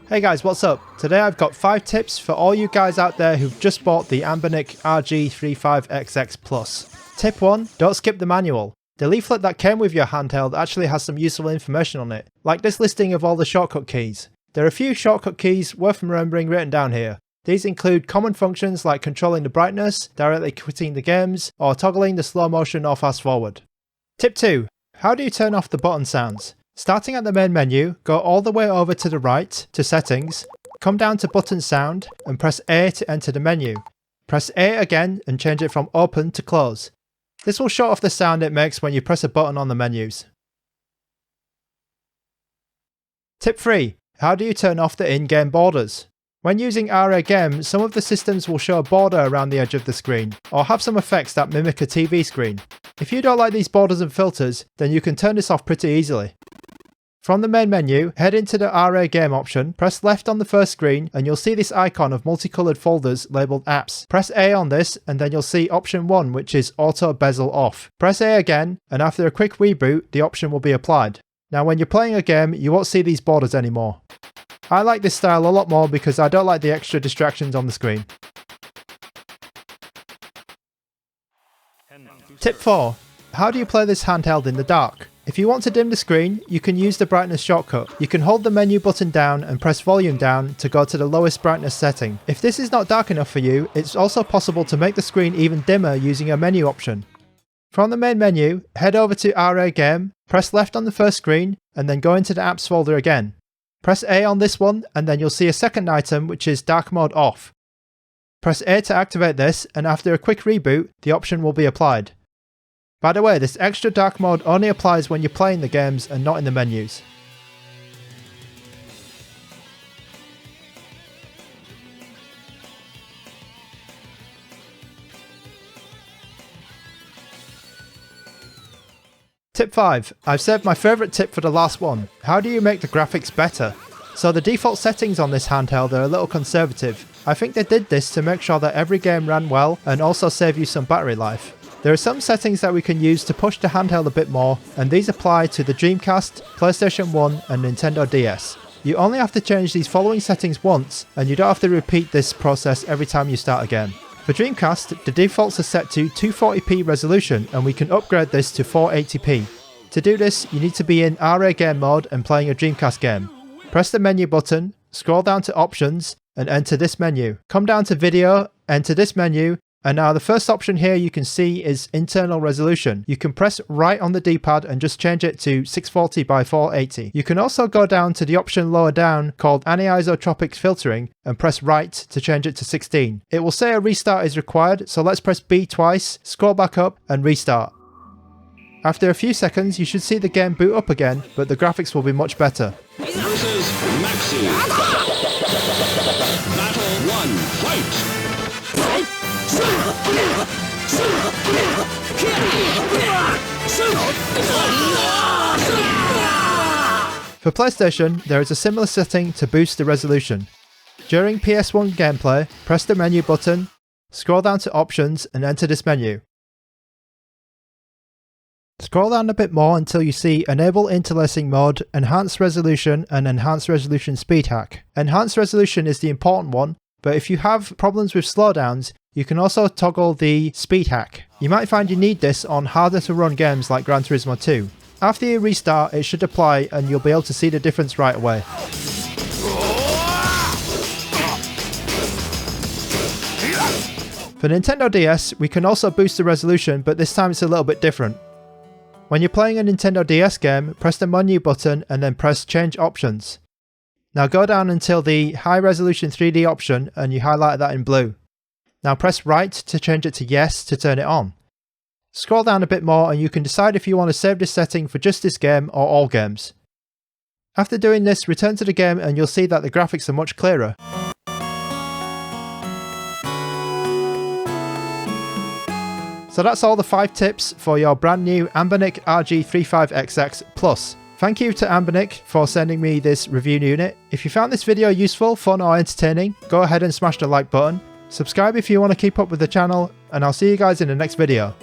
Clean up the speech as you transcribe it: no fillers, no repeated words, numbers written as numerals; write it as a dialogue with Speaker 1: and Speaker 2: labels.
Speaker 1: Hey guys, what's up? Today I've got 5 tips for all you guys out there who've just bought the ANBERNIC RG35XX Plus. Tip 1. Don't skip the manual. The leaflet that came with your handheld actually has some useful information on it, like this listing of all the shortcut keys. There are a few shortcut keys worth remembering written down here. These include common functions like controlling the brightness, directly quitting the games, or toggling the slow motion or fast forward. Tip 2. How do you turn off the button sounds? Starting at the main menu, go all the way over to the right to settings, come down to button sound and press A to enter the menu. Press A again and change it from open to close. This will shut off the sound it makes when you press a button on the menus. Tip 3. How do you turn off the in-game borders? When using RA Game, some of the systems will show a border around the edge of the screen, or have some effects that mimic a TV screen. If you don't like these borders and filters, then you can turn this off pretty easily. From the main menu, head into the RA Game option, press left on the first screen and you'll see this icon of multicolored folders labelled apps. Press A on this and then you'll see option 1, which is auto bezel off. Press A again and after a quick reboot the option will be applied. Now when you're playing a game you won't see these borders anymore. I like this style a lot more because I don't like the extra distractions on the screen. Tip 4. How do you play this handheld in the dark? If you want to dim the screen, you can use the brightness shortcut. You can hold the menu button down and press volume down to go to the lowest brightness setting. If this is not dark enough for you, it's also possible to make the screen even dimmer using a menu option. From the main menu, head over to RA Game, press left on the first screen, and then go into the apps folder again. Press A on this one, and then you'll see a second item which is dark mode off. Press A to activate this, and after a quick reboot, the option will be applied. By the way, this extra dark mode only applies when you're playing the games and not in the menus. Tip 5. I've saved my favourite tip for the last one. How do you make the graphics better? So the default settings on this handheld are a little conservative. I think they did this to make sure that every game ran well and also save you some battery life. There are some settings that we can use to push the handheld a bit more, and these apply to the Dreamcast, PlayStation 1 and Nintendo DS. You only have to change these following settings once, and you don't have to repeat this process every time you start a game. For Dreamcast, the defaults are set to 240p resolution and we can upgrade this to 480p. To do this, you need to be in RA Game mode and playing a Dreamcast game. Press the menu button, scroll down to options and enter this menu. Come down to video, enter this menu, and now the first option here you can see is internal resolution. You can press right on the D-pad and just change it to 640 by 480. You can also go down to the option lower down called anisotropic filtering and press right to change it to 16. It will say a restart is required, so let's press B twice, scroll back up and restart. After a few seconds you should see the game boot up again, but the graphics will be much better.
Speaker 2: Versus Maxi. Battle 1, fight!
Speaker 1: For PlayStation, there is a similar setting to boost the resolution. During PS1 gameplay, press the menu button, scroll down to options and enter this menu. Scroll down a bit more until you see Enable Interlacing Mode, Enhanced Resolution and Enhanced Resolution Speed Hack. Enhanced Resolution is the important one, but if you have problems with slowdowns, you can also toggle the speed hack. You might find you need this on harder to run games like Gran Turismo 2. After you restart, it should apply and you'll be able to see the difference right away. For Nintendo DS, we can also boost the resolution, but this time it's a little bit different. When you're playing a Nintendo DS game, press the menu button and then press Change Options. Now go down until the High Resolution 3D option and you highlight that in blue. Now press right to change it to yes to turn it on. Scroll down a bit more and you can decide if you want to save this setting for just this game or all games. After doing this, return to the game and you'll see that the graphics are much clearer. So that's all the 5 tips for your brand new ANBERNIC RG35XX Plus. Thank you to ANBERNIC for sending me this review unit. If you found this video useful, fun or entertaining, go ahead and smash the like button. Subscribe if you want to keep up with the channel, and I'll see you guys in the next video.